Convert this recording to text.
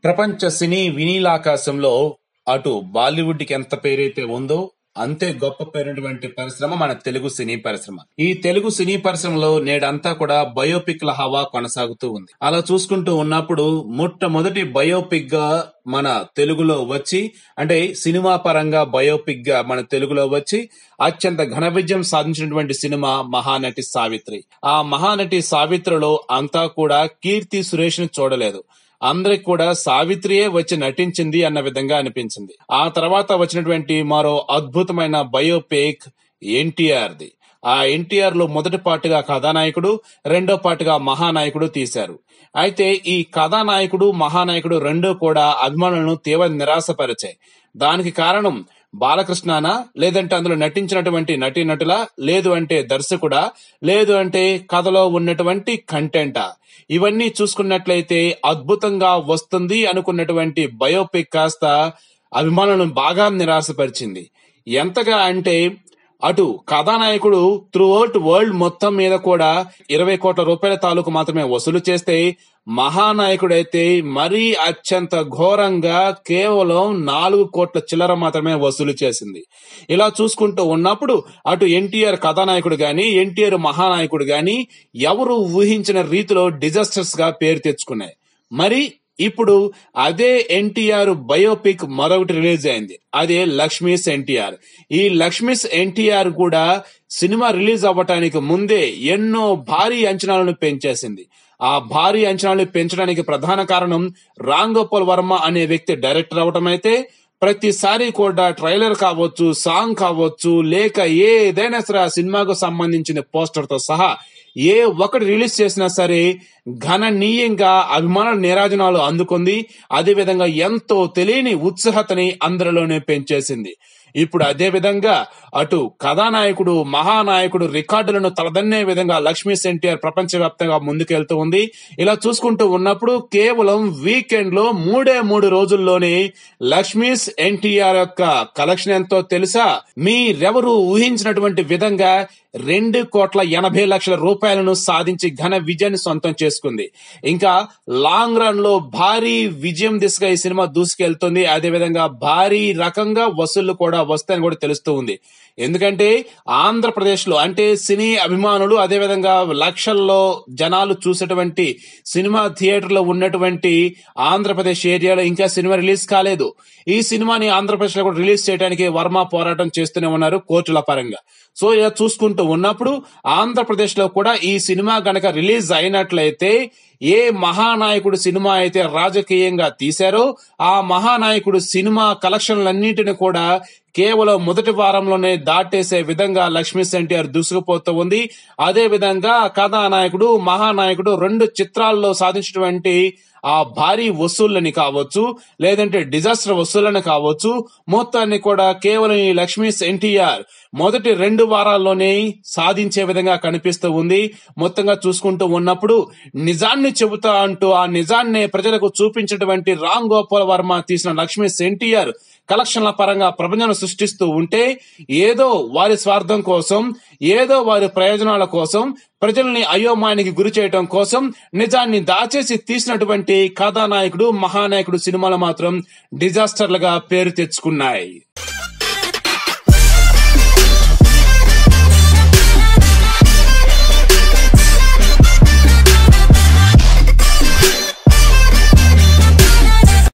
ప్రపంచ సినీ వినీలాకాశంలో అటు బాలీవుడ్ కి ఎంత పేరైతే ఉందో అంతే గొప్ప పేరైనటువంటి పరిశ్రమ మన తెలుగు సినీ పరిశ్రమ. ఈ తెలుగు సినీ పరిశ్రమలో నేడంతా కూడా బయోపిక్ల హవా కొనసాగుతూ ఉంది. అలా చూసుకుంటూ ఉన్నప్పుడు మొట్టమొదటి బయోపిక్ గా మన తెలుగులో వచ్చి, అంటే సినిమా పరంగా బయోపిక్ గా మన తెలుగులో వచ్చి అత్యంత ఘన విజయం సాధించినటువంటి సినిమా మహానటి సావిత్రి. ఆ మహానటి సావిత్రిలో అంతా కూడా కీర్తి సురేష్ ని చూడలేదు. అందరికి కూడా సావిత్రియే వచ్చి నటించింది అన్న విధంగా అనిపించింది. ఆ తర్వాత వచ్చినటువంటి మరో అద్భుతమైన బయోపిక్ ఎన్టీఆర్ ది. ఆ ఎన్టీఆర్ లో మొదటి పాటుగా కథానాయకుడు, రెండో పాటుగా మహానాయకుడు తీశారు. అయితే ఈ కథానాయకుడు మహానాయకుడు రెండూ కూడా అభిమానులను తీవ్ర నిరాశపరిచాయి. దానికి కారణం బాలకృష్ణనా, లేదంటే అందులో నటించినటువంటి నటీనటులా, లేదు అంటే దర్శకుడా, లేదు అంటే కథలో ఉన్నటువంటి కంటెంటా? ఇవన్నీ చూసుకున్నట్లయితే అద్భుతంగా వస్తుంది అనుకున్నటువంటి బయోపిక్ కాస్త అభిమానులను బాగా నిరాశపరిచింది. ఎంతగా అంటే అటు కథానాయకుడు త్రూఅవుట్ వరల్డ్ మొత్తం మీద కూడా 20 కోట్ల రూపాయల తాలూకు మాత్రమే వసూలు చేస్తే, మహానాయకుడైతే మరీ అత్యంత ఘోరంగా కేవలం 4 కోట్ల చిల్లర మాత్రమే వసూలు చేసింది. ఇలా చూసుకుంటూ ఉన్నప్పుడు అటు ఎన్టీఆర్ కథానాయకుడు గాని, ఎన్టీఆర్ మహానాయకుడు గాని ఎవరు ఊహించిన రీతిలో డిజాస్టర్స్ గా పేరు తెచ్చుకున్నాయి. మరి ఇప్పుడు అదే ఎన్టీఆర్ బయోపిక్ మరొకటి రిలీజ్ అయింది. అదే లక్ష్మీస్ ఎన్టీఆర్. ఈ లక్ష్మీస్ ఎన్టీఆర్ కూడా సినిమా రిలీజ్ అవ్వటానికి ముందే ఎన్నో భారీ అంచనాలను పెంచేసింది. ఆ భారీ అంచనాలు పెంచడానికి ప్రధాన కారణం రామ్ గోపాల్ వర్మ అనే వ్యక్తి డైరెక్టర్ అవటం అయితే, ప్రతిసారి కూడా ట్రైలర్ కావచ్చు, సాంగ్ కావచ్చు, లేక ఏదైనా సరే ఆ సినిమాకు సంబంధించిన పోస్టర్ తో సహా ఏ ఒకటి రిలీజ్ చేసినా సరే గణనీయంగా అభిమానుల నీరాజనాలు అందుకుంది. అదేవిధంగా ఎంతో తెలియని ఉత్సాహతని అందరిలోనే పెంచేసింది. ఇప్పుడు అదే విధంగా అటు కథానాయకుడు మహానాయకుడు రికార్డులను తలదన్నే విధంగా లక్ష్మీస్ ఎన్టీఆర్ ప్రపంచవ్యాప్తంగా ముందుకెళ్తూ ఉంది. ఇలా చూసుకుంటూ ఉన్నప్పుడు కేవలం వీకెండ్ లో 3 రోజుల్లోనే లక్ష్మీస్ ఎన్టీఆర్ యొక్క కలెక్షన్ ఎంతో తెలుసా? మీరెవరు ఊహించినటువంటి విధంగా 2,80,00,000 రూపాయలను సాధించి ఘన విజయాన్ని సొంతం చేసుకుంది. ఇంకా లాంగ్ రన్ లో భారీ విజయం దిశగా ఈ సినిమా దూసుకెళ్తుంది. అదేవిధంగా భారీ రకంగా వసూళ్లు కూడా వస్తాయని కూడా తెలుస్తూ ఉంది. ఎందుకంటే ఆంధ్రప్రదేశ్ లో అంటే సినీ అభిమానులు, అదేవిధంగా లక్షల్లో జనాలు చూసేటువంటి సినిమా థియేటర్లో ఉన్నటువంటి ఆంధ్రప్రదేశ్ ఏరియాలో ఇంకా సినిమా రిలీజ్ కాలేదు. ఈ సినిమాని ఆంధ్రప్రదేశ్ లో కూడా రిలీజ్ చేయడానికి వర్మ పోరాటం చేస్తూనే ఉన్నారు కోర్టుల పరంగా. సో ఇలా చూసుకుంటూ ఉన్నప్పుడు ఆంధ్రప్రదేశ్ లో కూడా ఈ సినిమా గనక రిలీజ్ అయినట్లయితే, ఏ మహానాయకుడు సినిమా అయితే రాజకీయంగా తీశారో ఆ మహానాయకుడు సినిమా కలెక్షన్లన్నింటిని కూడా కేవలం మొదటి వారంలోనే దాటేసే విధంగా లక్ష్మీస్ ఎన్టీఆర్ దూసుకుపోతూ ఉంది. అదే విధంగా కథానాయకుడు మహానాయకుడు 2 చిత్రాల్లో సాధించినటువంటి ఆ భారీ వసూళ్లని కావచ్చు, లేదంటే డిజాస్టర్ వసూళ్లను కావచ్చు, మొత్తాన్ని కూడా కేవలం ఈ లక్ష్మీస్ ఎన్టీఆర్ మొదటి 2 వారాల్లోనే సాధించే విధంగా కనిపిస్తూ ఉంది. మొత్తంగా చూసుకుంటూ ఉన్నప్పుడు నిజాన్ని చెబుతా అంటూ ఆ నిజాన్ని ప్రజలకు చూపించినటువంటి రామ్ గోపాల్ వర్మ తీసిన లక్ష్మీస్ ఎన్టీఆర్ కలెక్షన్ల పరంగా ప్రపంచాన్ని సృష్టిస్తూ ఉంటే, ఏదో వారి స్వార్థం కోసం, ఏదో వారి ప్రయోజనాల కోసం, ప్రజల్ని అయోమయానికి గురి చేయడం కోసం నిజాన్ని దాచేసి తీసినటువంటి కథానాయకుడు మహానాయకుడు సినిమాలు మాత్రం డిజాస్టర్లుగా పేరు తెచ్చుకున్నాయి.